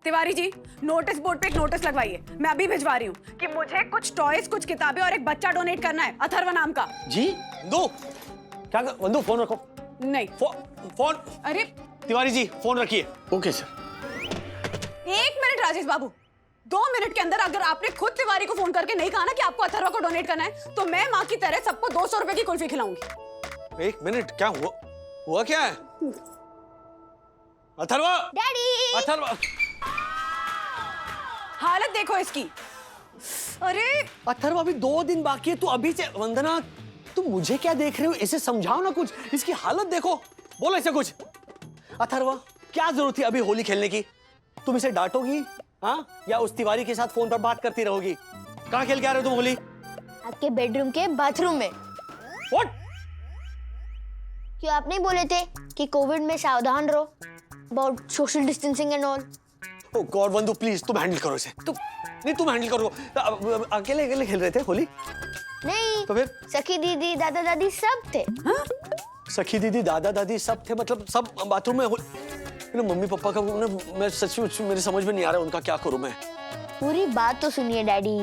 Tiwari ji, notice board पे एक notice लगवाइए। मैं अभी भिजवा रही हूँ कि मुझे कुछ टॉयज, कुछ किताबें और एक बच्चा डोनेट करना है, अथर्व नाम का। जी वंदू, क्या वंदू फोन रखो। नहीं फोन अरे तिवारी जी फोन रखिए। Okay sir. 1 मिनट राजेश बाबू, 2 मिनट के अंदर अगर आपने खुद तिवारी को फोन करके नहीं कहा ना कि आपको अथर्व को डोनेट करना है, तो मैं माँ की तरह सबको 200 रुपए की कुल्फी खिलाऊंगी। 1 मिनट, क्या हुआ क्या है? अथर्व, डैडी, अथर्व, हालत देखो इसकी। अरे अथर्व अभी 2 दिन बाकी है, तू अभी से। वंदना, तुम मुझे क्या देख रहे हो? इसे समझाओ ना कुछ, इसकी हालत देखो, बोलो इसे कुछ। अथर्व, क्या जरूरत थी अभी होली खेलने की? तुम इसे डांटोगी हाँ, या उस तिवारी के साथ फोन पर बात करती रहोगी? कहाँ खेल के आ रहे हो तुम होली? आपके बेडरूम के बाथरूम में। What? क्यों आप नहीं बोले थे कि कोविड में सावधान रहो, about social distancing and all? Oh God Vandu, please तुम हैंडल करो इसे। तुम हैंडल करो। अकेले अकेले खेल रहे थे होली? नहीं तो फिर सखी दीदी, दादा दादी सब थे। हाँ? सखी दीदी, दादा दादी सब थे, मतलब सब बाथरूम में। मम्मी पापा का मैं सच में मेरे समझ में नहीं आ रहा उनका क्या करूं मैं। पूरी बात तो सुनिए डैडी।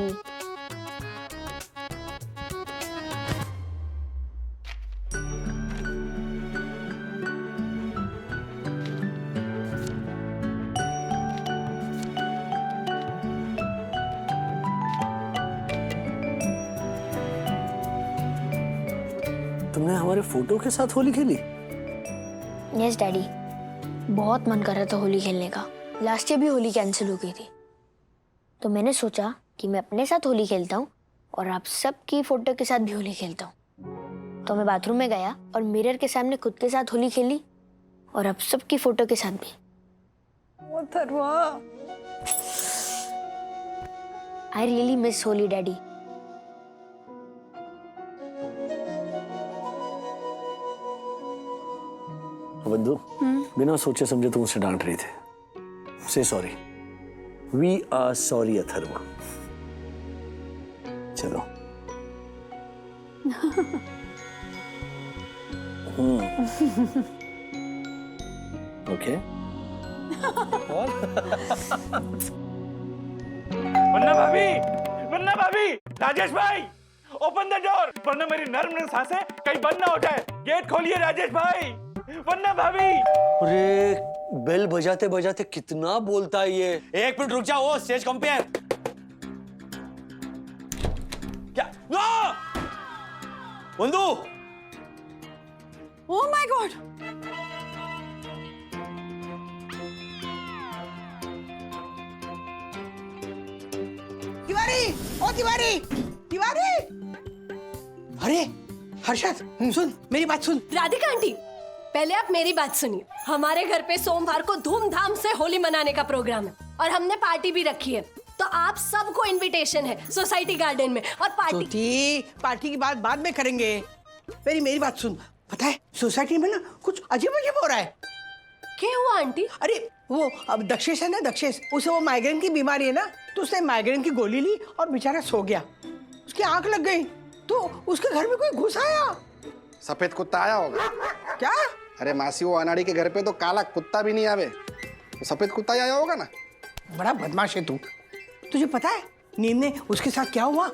तुमने हमारे फोटो के साथ होली खेली? यस डैडी, बहुत मन कर रहा था होली खेलने का। लास्ट ईयर भी होली कैंसिल हो गई थी, तो मैंने सोचा कि मैं अपने साथ होली खेलता हूँ और आप सबकी फोटो के साथ भी होली खेलता हूँ। तो मैं बाथरूम में गया और मिरर के सामने खुद के साथ होली खेली और आप सबकी फोटो के साथ भी। I really miss Holi daddy. Vandu, बिना सोचे समझे तुम उसे डांट रही थे। से sorry. We are sorry Atharva. चलो। ओके। वन्ना भाभी, राजेश भाई, ओपन द डोर, वरना मेरी नर्म सांसें कहीं बंद ना हो जाए। गेट खोलिए राजेश भाई। वन्ना भाभी। अरे बेल बजाते बजाते कितना बोलता है ये। 1 मिनट रुक जाओ, स्टेज कंपेयर। क्या? No! Vandu! Oh my God! Tiwari, ओ तिवारी, तिवारी! अरे हर्षद, सुन मेरी बात सुन। राधिका आंटी, पहले आप मेरी बात सुनिए। हमारे घर पे सोमवार को धूमधाम से होली मनाने का प्रोग्राम है और हमने पार्टी भी रखी है, तो आप सबको इनविटेशन है सोसाइटी गार्डन में। और पार्टी की बात बाद में करेंगे। मेरी बात सुन। पता है सोसाइटी में ना कुछ अजीब अजीब हो रहा है। क्या हुआ आंटी? अरे वो अब दक्षेश है ना, दक्षेश, उसे वो माइग्रेन की बीमारी है ना, तो उसने माइग्रेन की गोली ली और बेचारा सो गया। उसकी आंख लग गई तो उसके घर में कोई घुस आया। सफेद कुत्ता आया होगा। क्या? अरे मासी, वो अनाड़ी के घर पे तो काला कुत्ता भी नहीं आवे, तो सफेद कुत्ता ही आया होगा ना। बड़ा बदमाश है तू। तुझे पता है नीम ने उसके साथ क्या हुआ?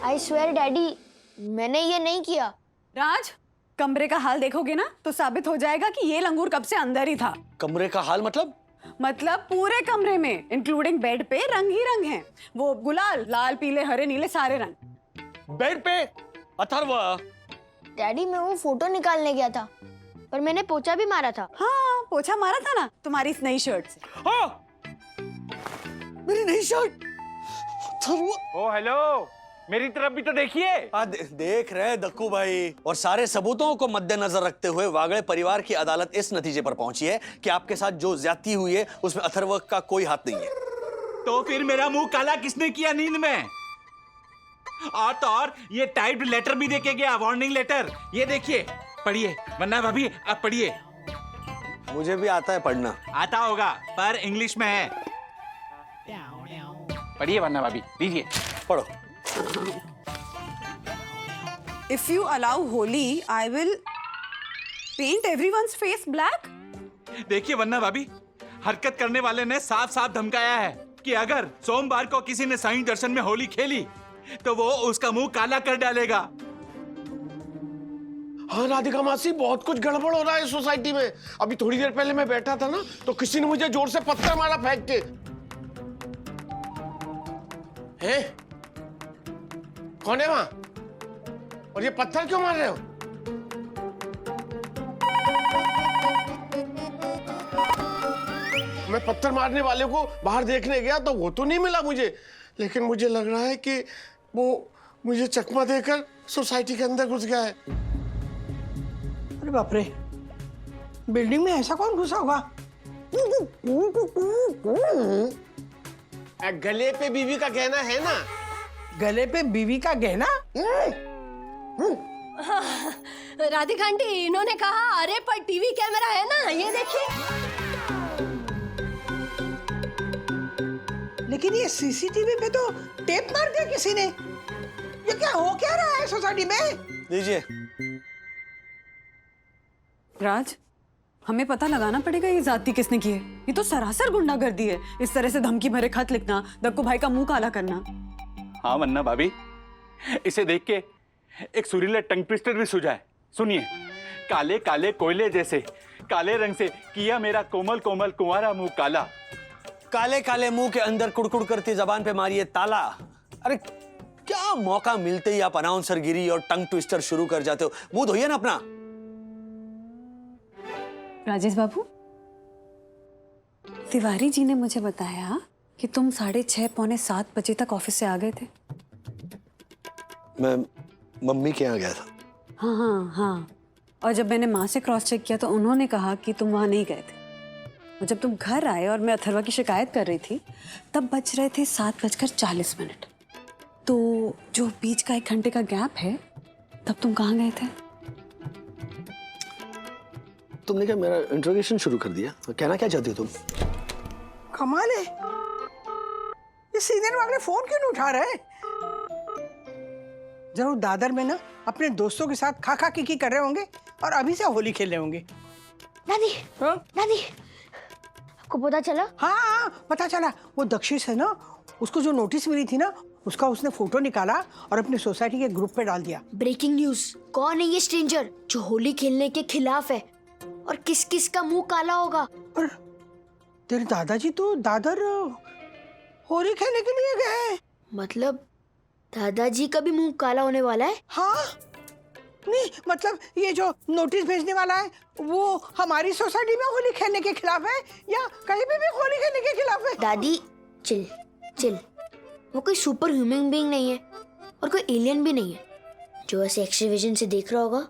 आई स्वेयर डैडी, मैंने ये नहीं किया। राज, कमरे का हाल देखोगे ना तो साबित हो जाएगा कि ये लंगूर कब से अंदर ही था। कमरे का हाल मतलब? मतलब पूरे कमरे में इंक्लूडिंग बेड पे रंग ही रंग हैं। वो गुलाल, लाल पीले हरे नीले सारे रंग। बेड पे? अथर्व! डैडी, मैं वो फोटो निकालने गया था पर मैंने पोछा भी मारा था। हाँ, पोछा मारा था ना तुम्हारी इस नई शर्ट से। हाँ! मेरी नई शर्ट। ओ हेलो, मेरी तरफ भी तो देखिए। देख रहे हैं दक्कू भाई। और सारे सबूतों को मद्देनजर रखते हुए वागड़े परिवार की अदालत इस नतीजे पर पहुंची है कि आपके साथ जो ज्यादती हुई है उसमें अथर्व का कोई हाथ नहीं है। तो फिर मेरा मुंह काला किसने किया नींद में? और तो और ये टाइप्ड लेटर भी देके गया, वार्निंग लेटर। ये देखिए, पढ़िए। वन्ना भाभी आप पढ़िए। मुझे भी आता है पढ़ना। आता होगा पर इंग्लिश में है। पढ़िए वन्ना भाभी, लीजिए पढ़ो। If you allow Holi, I will paint everyone's face black. देखिए वन्ना भाभी, हरकत करने वाले ने साफ साफ धमकाया है कि अगर सोमवार को किसी ने साईं दर्शन में होली खेली तो वो उसका मुंह काला कर डालेगा। हाँ राधिका मासी, बहुत कुछ गड़बड़ हो रहा है सोसाइटी में। अभी थोड़ी देर पहले मैं बैठा था ना, तो किसी ने मुझे जोर से पत्थर मारा फेंक के। हैं? कौन है वहां? और ये पत्थर क्यों मार रहे हो? मैं पत्थर मारने वाले को बाहर देखने गया तो वो तो नहीं मिला मुझे, लेकिन मुझे लग रहा है कि वो मुझे चकमा देकर सोसाइटी के अंदर घुस गया है। अरे बाप रे, बिल्डिंग में ऐसा कौन घुसा होगा? गले पे बीवी का गहना है ना? गले पे बीवी का गहना? राधिका आंटी, इन्होंने कहा अरे पर टीवी कैमरा है ना, ये देखिए। लेकिन ये सीसीटीवी पे तो टेप मार दिया किसी ने। ये क्या हो क्या रहा है सोसाइटी में? लीजिए। राज, हमें पता लगाना पड़ेगा ये जाति किसने की है। ये तो सरासर गुंडागर्दी है। इस तरह से धमकी भरे खत लिखना, दक्कू भाई का मुंह काला करना। हाँ वन्ना भाभी, इसे देख के एक सुरीला टंग ट्विस्टर भी सूझा है। सुनिए, काले काले कोयले जैसे काले रंग से किया मेरा कोमल कोमल कुंवारा मुंह काला। काले काले मुंह के अंदर कुड़कुड़ करती जबान पे मारिए ताला। अरे क्या मौका मिलते ही आप अनाउंसर गिरी और टंग ट्विस्टर शुरू कर जाते हो। मुंह धोइए ना अपना। राजेश बाबू, तिवारी जी ने मुझे बताया कि तुम 6:30 पौने 7 बजे तक ऑफिस से आ गए थे। मैं मम्मी के यहाँ गया था। हाँ हाँ हाँ, और जब मैंने माँ से क्रॉस चेक किया तो उन्होंने कहा कि तुम वहाँ नहीं गए थे। और जब तुम घर आए और मैं अथर्वा की शिकायत कर रही थी तब बज रहे थे 7:40। तो जो बीच का 1 घंटे का गैप है, तब तुम कहाँ गए थे? तुमने क्या मेरा इंट्रोगेशन शुरू कर दिया? कहना क्या चाहती हो तुम? कमाल है, ये सीनियर वाले फोन क्यों नहीं उठा रहे? जरूर दादर में ना अपने दोस्तों के साथ खा खा की कर रहे होंगे और अभी से होली खेल रहे होंगे। दादी, हाँ? दादी, आपको पता चला? हाँ, पता चला। वो दक्षिश है ना, उसको जो नोटिस मिली थी ना, उसका उसने फोटो निकाला और अपने सोसाइटी के ग्रुप पे डाल दिया। Breaking news. कौन है ये स्ट्रेंजर जो होली खेलने के खिलाफ है और किस किस का मुंह काला होगा? पर तेरे दादाजी तो दादर होली खेलने के लिए गए। मतलब दादाजी का भी मुंह काला होने वाला है? हाँ, नहीं मतलब ये जो नोटिस भेजने वाला है वो हमारी सोसाइटी में होली खेलने के खिलाफ है या कहीं भी होली खेलने के खिलाफ है? दादी चिल चिल, वो कोई सुपर ह्यूमन बीइंग नहीं है और कोई एलियन भी नहीं है जो ऐसे एक्स-रे विजन से देख रहा होगा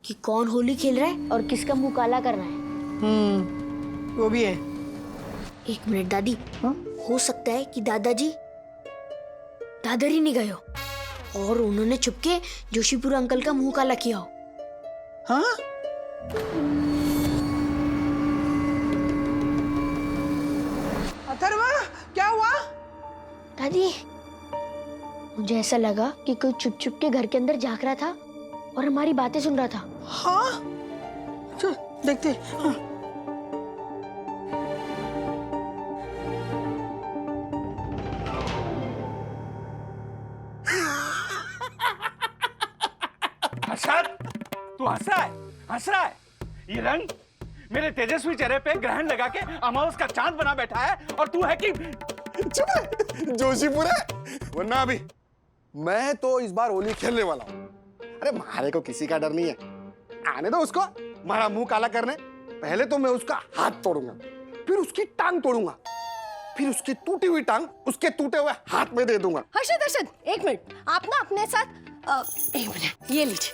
कि कौन होली खेल रहा है और किसका मुंह काला करना है। वो भी है। 1 मिनट दादी, हाँ? हो सकता है कि दादाजी दादर ही नहीं गए हो और उन्होंने चुपके जोशीपुर अंकल का मुंह काला किया हो। हाँ? अथर्वा, क्या हुआ? दादी, मुझे ऐसा लगा कि कोई चुप चुप के घर के अंदर झांक रहा था और हमारी बातें सुन रहा था। हाँ, चल देखते। हाँ। हर्षद, तू हंस रहा है? हंस रहा है? ये रंग मेरे तेजस्वी चेहरे पे ग्रहण लगा के अमावस का चांद बना बैठा है और तू है कि चुप है, जोशीपुर है। वरना अभी मैं तो इस बार होली खेलने वाला हूँ। अरे मारे को किसी का डर नहीं है, आने दो उसको हमारा मुंह काला करने। पहले तो मैं उसका हाथ तोड़ूंगा, फिर उसकी टांग तोड़ूंगा, फिर उसकी टूटी हुई टांग उसके टूटे हुए हाथ में दे दूंगा। हर्षद हर्षद, 1 मिनट, आप ना अपने साथ 1 मिनट, ये लीजिए,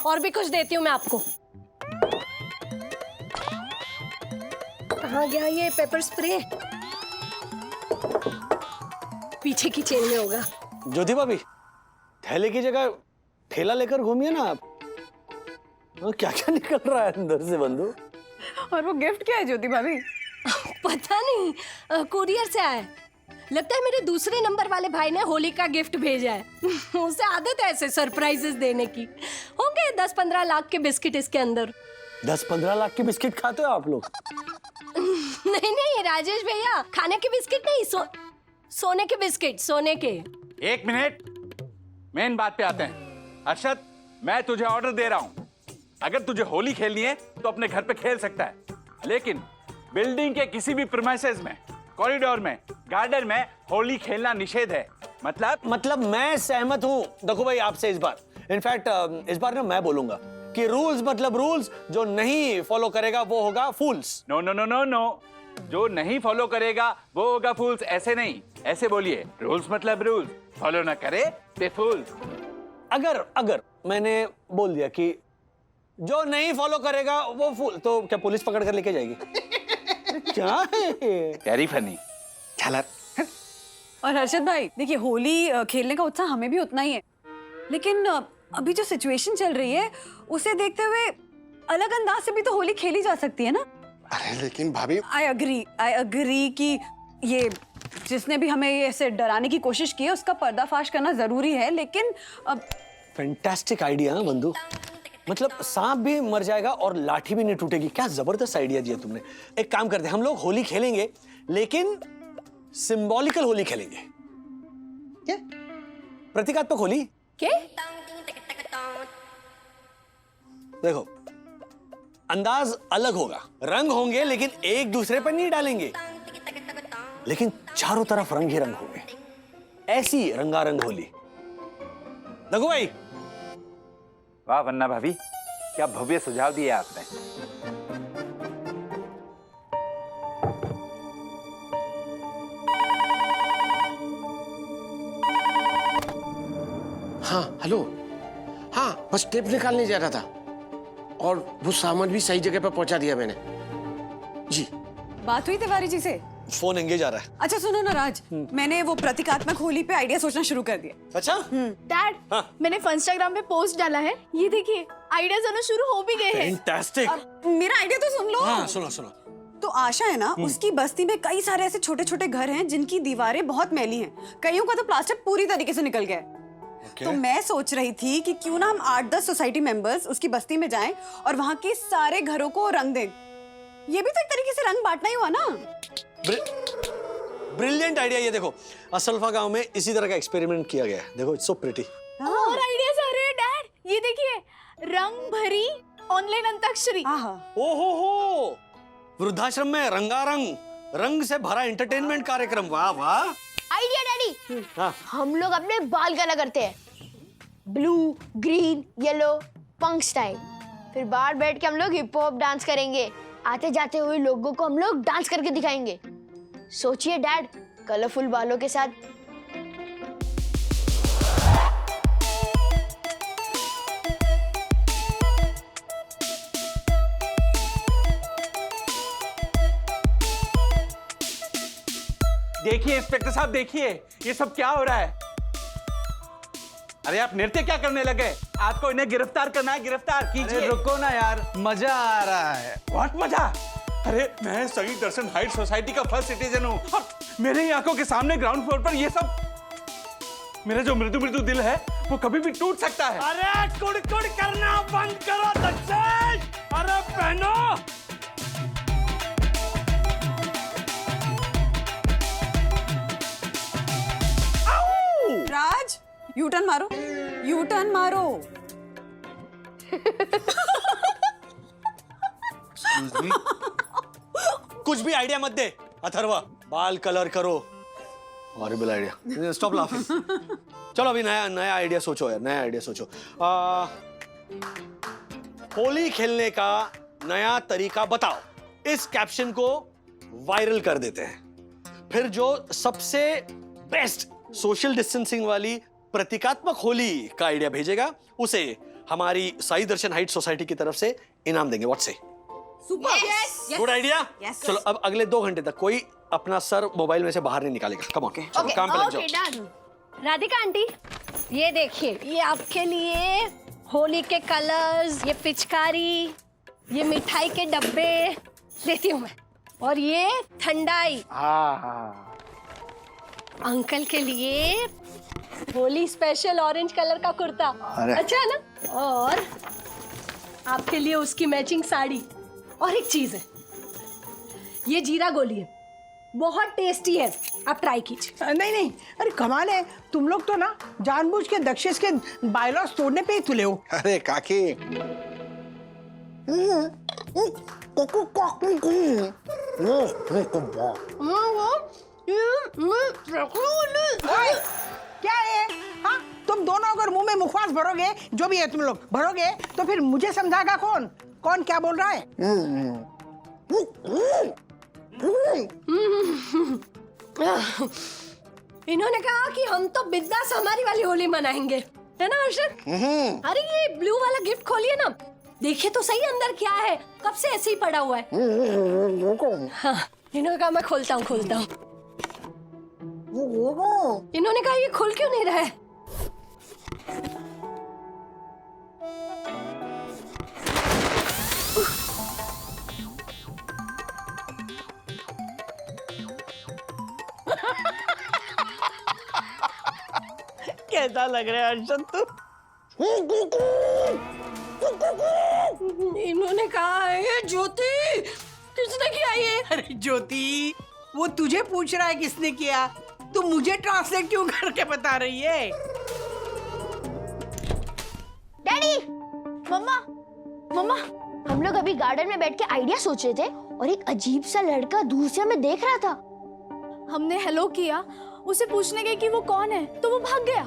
और भी कुछ देती हूँ मैं आपको। कहाँ गया ये पेपर स्प्रे? पीछे की चेन में होगा। ज्योति भाभी, थैले की जगह ठेला लेकर घूमिए ना आप। क्या क्या निकल रहा है अंदर से बंधु? और वो गिफ्ट क्या है ज्योति भाभी? पता नहीं, कुरियर से आया है। लगता है मेरे दूसरे नंबर वाले भाई ने होली का गिफ्ट भेजा है। उसे आदत है ऐसे सरप्राइजेस देने की। होंगे 10-15 लाख के बिस्किट इसके अंदर। 10-15 लाख की बिस्किट खाते हो आप लोग? नहीं नहीं राजेश भैया, खाने के बिस्किट नहीं, सोने के बिस्किट, सोने के। एक मिनट, मेन बात पे आते हैं। अरशद, मैं तुझे ऑर्डर दे रहा हूं, अगर तुझे होली खेलनी है तो अपने घर पे खेल सकता है, लेकिन बिल्डिंग के किसी भी प्रीमाइसेस में, कॉरिडोर में, गार्डन में होली खेलना निषेध है। मतलब मैं सहमत हूँ देखो भाई आपसे इस बार। इनफैक्ट इस बार ना मैं बोलूंगा कि रूल्स मतलब रूल्स, जो नहीं फॉलो करेगा वो होगा fools. No no no no no, जो नहीं फॉलो करेगा वो होगा फूल्स, ऐसे नहीं, ऐसे बोलिए, रूल्स मतलब रूल्स, फॉलो ना करे ते फूल्स। अगर मैंने बोल दिया कि जो नहीं फॉलो करेगा वो फूल, तो क्या पुलिस पकड़ कर लेके जाएगी? क्या है? Very funny. चला। और हर्षद भाई देखिए, होली खेलने का उत्साह हमें भी उतना ही है, लेकिन अभी जो सिचुएशन चल रही है उसे देखते हुए अलग अंदाज से भी तो होली खेली जा सकती है ना। अरे लेकिन भाभी, आई अग्री कि ये जिसने भी हमें ये ऐसे डराने की कोशिश की है उसका पर्दाफाश करना जरूरी है, लेकिन अब फैंटास्टिक आइडिया है बंधु। मतलब सांप भी मर जाएगा और लाठी भी नहीं टूटेगी। क्या जबरदस्त आइडिया दिया तुमने। एक काम करते हैं, हम लोग होली खेलेंगे लेकिन सिंबॉलिकल होली खेलेंगे। क्या? प्रतीकात्मक होली। क्या? देखो, अंदाज अलग होगा, रंग होंगे लेकिन एक दूसरे पर नहीं डालेंगे, लेकिन चारों तरफ रंग ही रंग होंगे। ऐसी रंगारंग होली। देखो भाई। वाह वन्ना भाभी, क्या भव्य सुझाव दिया आपने। हाँ हेलो, हाँ बस टेप निकालने जा रहा था और वो सामान भी सही जगह पर पहुंचा दिया मैंने। जी बात हुई तिवारी जी से? फोन एंगेज आ रहा है। अच्छा सुनो ना राज, मैंने वो प्रतीकात्मक होली पे आइडिया सोचना शुरू कर दिया। अच्छा? डैड, हाँ। मैंने इंस्टाग्राम पे पोस्ट डाला है, ये देखिए आइडियाज आना शुरू हो भी गए हैं। फैंटास्टिक। मेरा आइडिया तो सुन लो। हाँ सुनो सुनो। तो आशा है ना, उसकी बस्ती में कई सारे ऐसे छोटे छोटे घर हैं जिनकी दीवारें बहुत मैली हैं, कईयों का तो प्लास्टर पूरी तरीके से निकल गया है। तो मैं सोच रही थी कि क्यों ना हम 8-10 सोसाइटी मेंबर्स उसकी बस्ती में जाएं और वहां के सारे घरों को रंग दें। ये भी तो एक तरीके से रंग बांटना ही हुआ ना। Brilliant idea. ये देखो, असल्फा गांव में इसी तरह का एक्सपेरिमेंट किया गया है। देखो, इट्स सो प्रिटी। और आइडियाज आ रहे हैं डैड, ये देखिए, रंग भरी ऑनलाइन अंताक्षरी। ओहो, वृद्धाश्रम में रंगारंग, रंग से भरा एंटरटेनमेंट कार्यक्रम। वाह वाह। Idea daddy. हाँ। हम लोग अपने बाल कलर करते हैं, ब्लू, ग्रीन, येलो, पंक स्टाइल। फिर बाहर बैठ के हम लोग हिप हॉप डांस करेंगे, आते जाते हुए लोगों को हम लोग डांस करके दिखाएंगे। सोचिए डैड, कलरफुल बालों के साथ। देखिए इंस्पेक्टर साहब, देखिए ये सब क्या हो रहा है। अरे आप नृत्य क्या करने लगे? आपको इन्हें गिरफ्तार करना है, गिरफ्तार कीजिए। अरे रुको ना यार, मजा आ रहा है। बहुत मजा। अरे मैं सही दर्शन हाइट सोसाइटी का फर्स्ट सिटीजन हूँ और मेरे ही आंखों के सामने ग्राउंड फ्लोर पर ये सब, मेरा जो मृदु मृदु दिल है वो कभी भी टूट सकता है। अरे कुड़कुड़ करना बंद करो दक्षेश। अरे बहनों, राज, यू टर्न मारो, यू टर्न मारो। कुछ भी आइडिया मत दे अथर्वा, बाल कलर करो। Horrible idea. Stop laughing. चलो अभी नया आइडिया सोचो यार, नया आइडिया सोचो। होली खेलने का नया तरीका बताओ। इस कैप्शन को वायरल कर देते हैं। फिर जो सबसे बेस्ट सोशल डिस्टेंसिंग वाली प्रतीकात्मक होली का आइडिया भेजेगा उसे हमारी साई दर्शन हाइट सोसाइटी की तरफ से इनाम देंगे। व्हाट से? Super, good idea. Yes. चलो अब अगले 2 घंटे तक कोई अपना सर मोबाइल में से बाहर नहीं निकालेगा। कम ऑन, चलो काम पे लग जाओ। राधिका आंटी, ये देखिए, ये आपके लिए होली के कलर्स, ये पिचकारी, ये मिठाई के डब्बे लेती हूँ मैं, और ये ठंडाई। अंकल के लिए होली स्पेशल ऑरेंज कलर का कुर्ता, अच्छा है ना? और आपके लिए उसकी मैचिंग साड़ी। और एक चीज है, ये जीरा गोली है, बहुत टेस्टी है, आप ट्राई कीजिए। नहीं नहीं, अरे कमाल है, तुम लोग तो ना जानबूझ के दक्षेश के बायलॉज तोड़ने पे ही तुले हो। अरे काकी ओए, क्या है? हाँ, तुम दोनों अगर मुंह में मुखवास भरोगे, जो भी है तुम लोग भरोगे, तो फिर मुझे समझाएगा कौन? कौन क्या बोल रहा है? इन्होंने कहा कि हम तो बिंदास हमारी वाली होली मनाएंगे, है ना हर्षद? अरे ये ब्लू वाला गिफ्ट खोलिए ना, देखिए तो सही अंदर क्या है, कब से ऐसे ही पड़ा हुआ है। हाँ, इन्होंने कहा मैं खोलता हूँ। इन्होंने कहा ये खुल क्यों नहीं रहा है? कैसा लग रहा है हर्षद तू? इन्होंने कहा है ज्योति, किसने किया ये? अरे ज्योति, वो तुझे पूछ रहा है किसने किया, तू मुझे ट्रांसलेट क्यों करके बता रही है? डैडी, मम्मा मम्मा, हम लोग अभी गार्डन में बैठ के आइडिया सोच रहे थे और एक अजीब सा लड़का दूसरे में देख रहा था। हमने हेलो किया, उसे पूछने गए कि वो कौन है, तो वो भाग गया।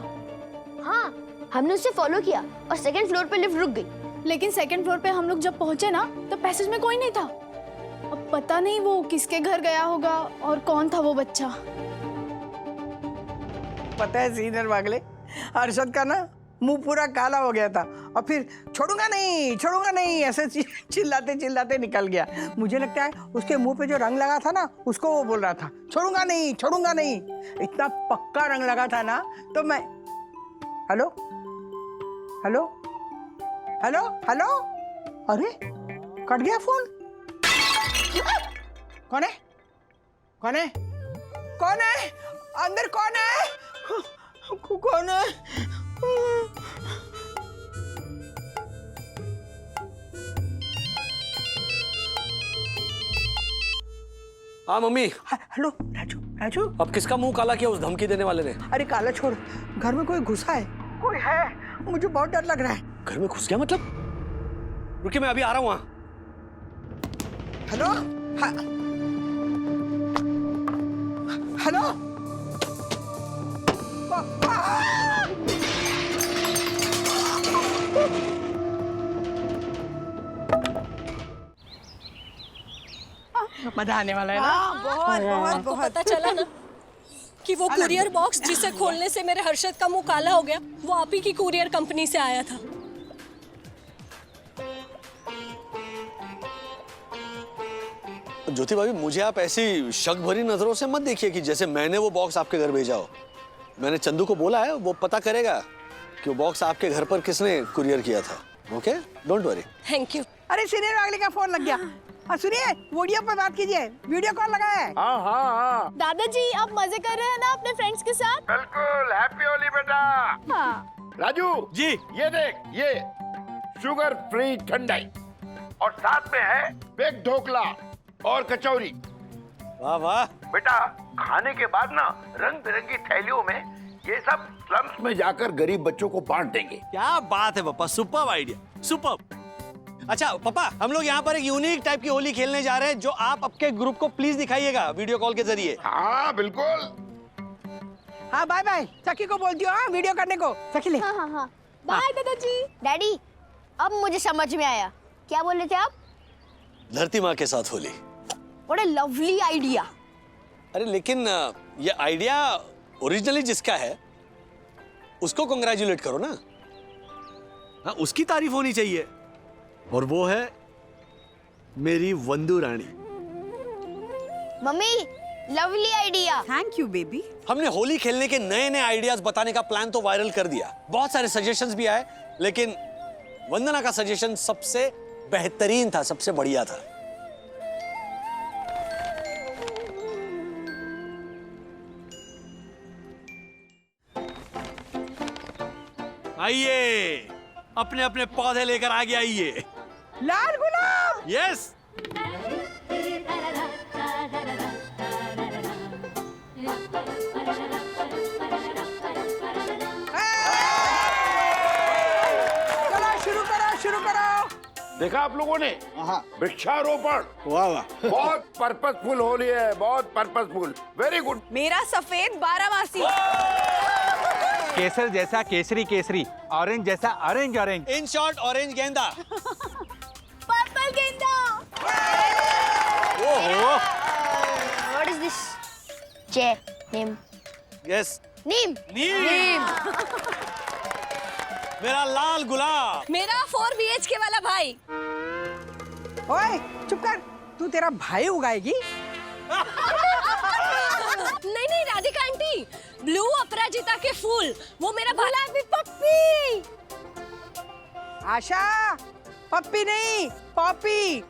हाँ, हमने उसे फॉलो किया और सेकंड फ्लोर पे लिफ्ट रुक गई। लेकिन सेकंड फ्लोर पे हम लोग जब पहुंचे ना, तो पैसेज में कोई नहीं था। अब पता नहीं वो किसके घर गया होगा और कौन था वो बच्चा। पता है सीनियर वागले, हर्षद का ना मुंह पूरा काला हो गया था और फिर छोड़ूंगा नहीं ऐसे चिल्लाते चिल्लाते निकल गया। मुझे लगता है उसके मुंह पे जो रंग लगा था ना, उसको वो बोल रहा था छोड़ूंगा नहीं। इतना पक्का रंग लगा था ना, तो मैं हेलो, अरे कट गया फोन। कौन है? अंदर कौन है? कौन है? हाँ मम्मी। हेलो राजू, अब किसका मुंह काला किया उस धमकी देने वाले ने? अरे काला छोड़, घर में कोई घुसा है, कोई है, मुझे बहुत डर लग रहा है। घर में घुस गया मतलब? रुकिए मैं अभी आ रहा हूँ वहाँ। हेलो, हेलो, मजा आने वाला है ना? आपको पता चला ना कि वो कुरियर बॉक्स जिसे खोलने से मेरे हर्षद का मुंह काला हो गया, वो आप ही की कुरियर कंपनी से आया था। ज्योति भाभी, मुझे आप ऐसी शक भरी नजरों से मत देखिए कि जैसे मैंने वो बॉक्स आपके घर भेजा हो। मैंने चंदू को बोला है, वो पता करेगा कि वो बॉक्स आपके घर पर किसने कुरियर किया था। Okay, don't worry. Thank you. अरे सीनियर वागले का फोन लग गया। हाँ सुनिए, वीडियो पर बात कीजिए, वीडियो कॉल लगा है। हाँ दादाजी, आप मजे कर रहे हैं ना अपने फ्रेंड्स के साथ? बिल्कुल, हैप्पी होली बेटा। हाँ। राजू जी। ये देख, ये शुगर फ्री ठंडाई और साथ में है बेक ढोकला और कचौरी। वाह वाह। बेटा, खाने के बाद ना रंग बिरंगी थैलियों में ये सब स्लम्स में जाकर गरीब बच्चों को बांट देंगे। क्या बात है पापा, सुपर्ब आइडिया, सुपर्ब। अच्छा पापा, हम लोग यहाँ पर एक यूनिक टाइप की होली खेलने जा रहे हैं, जो आप आपके ग्रुप को प्लीज दिखाइएगा वीडियो कॉल के जरिए। हाँ बिल्कुल। हाँ बाय बाय, सखी को बोल दियो, हाँ वीडियो करने को। सखी ले। हाँ। बाय दादाजी। डैडी, अब मुझे समझ में आया, क्या बोल रहे थे आप? धरती माँ के साथ Holi. What a lovely idea. अरे लेकिन ये आइडिया ओरिजिनली जिसका है उसको कंग्रेचुलेट करो ना। हाँ, उसकी तारीफ होनी चाहिए, और वो है मेरी वंदू रानी। Mummy, lovely idea. Thank you baby. हमने होली खेलने के नए नए आइडियाज बताने का प्लान तो वायरल कर दिया, बहुत सारे सजेशंस भी आए, लेकिन वंदना का सजेशन सबसे बेहतरीन था, सबसे बढ़िया था। आइए, अपने अपने पौधे लेकर आगे आइए। लाल गुलाब। यस। देखा आप लोगों ने? वृक्षारोपण। वाह वाह। बहुत पर्पसफुल होली है, बहुत पर्पसफुल। Very good. मेरा सफेद 12 केसर जैसा केसरी केसरी, ऑरेंज जैसा orange orange. In short orange गेंदा। पर्पल गेंदा। ओहो। What is this? Chair. Name. Yes. Name. नीम। मेरा लाल गुलाब। मेरा 4 BHK वाला भाई। ओए चुप कर, तू तेरा भाई उगाएगी? नहीं नहीं राधिका आंटी, ब्लू अपराजिता के फूल, वो मेरा गुलाबी पप्पी। आशा, पप्पी नहीं, पॉपी।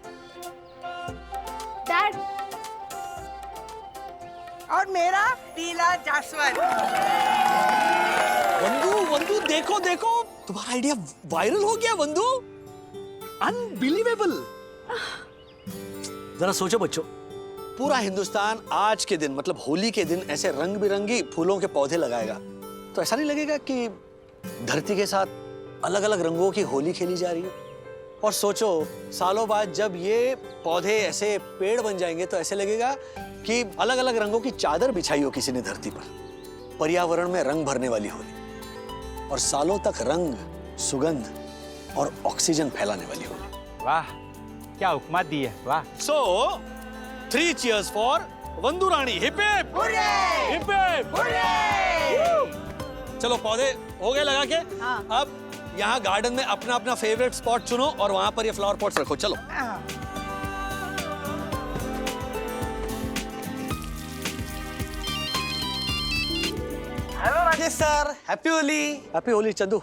डैड, और मेरा पीला जासवंत। वंदू वंदू देखो देखो, तुम्हारा आइडिया वायरल हो गया वंदू। अनबिलीवेबल। जरा सोचो बच्चों, पूरा हिंदुस्तान आज के दिन मतलब होली के दिन ऐसे रंग बिरंगी फूलों के पौधे लगाएगा, तो ऐसा नहीं लगेगा कि धरती के साथ अलग अलग रंगों की होली खेली जा रही है? और सोचो, सालों बाद जब ये पौधे ऐसे पेड़ बन जाएंगे तो ऐसे लगेगा कि अलग अलग रंगों की चादर बिछाई हो किसी ने धरती पर। पर्यावरण में रंग भरने वाली होली, और सालों तक रंग, सुगंध और ऑक्सीजन फैलाने वाली होली। वाह, क्या उपमा दी है, वाह। So, 3 cheers for वंदू रानी। Hip hip hip hip. चलो पौधे हो गए लगा के। अब यहाँ गार्डन में अपना अपना फेवरेट स्पॉट चुनो और वहां पर ये फ्लावर पॉट्स रखो। चलो। Hello Rajesh sir, happy Holi. Happy Holi Chandu.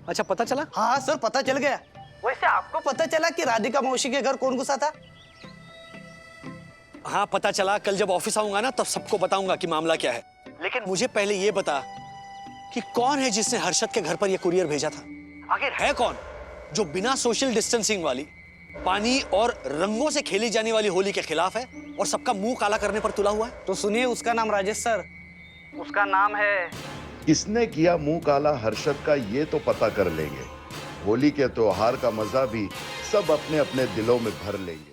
अच्छा पता चला? हाँ सर, पता चल गया। वैसे आपको पता चला कि राधिका मौसी के घर कौन घुसा था? हाँ पता चला, कल जब ऑफिस आऊंगा ना तब सबको बताऊंगा कि मामला क्या है। लेकिन मुझे पहले ये बता कि कौन है जिसने हर्षद के घर पर यह कुरियर भेजा था? आखिर है कौन जो बिना सोशल डिस्टेंसिंग वाली, पानी और रंगों से खेली जाने वाली होली के खिलाफ है और सबका मुंह काला करने पर तुला हुआ है? तो सुनिए उसका नाम राजेश सर, उसका नाम है। किसने किया मुंह काला हर्षद का ये तो पता कर लेंगे। होली के त्योहार का मजा भी सब अपने अपने दिलों में भर लेंगे।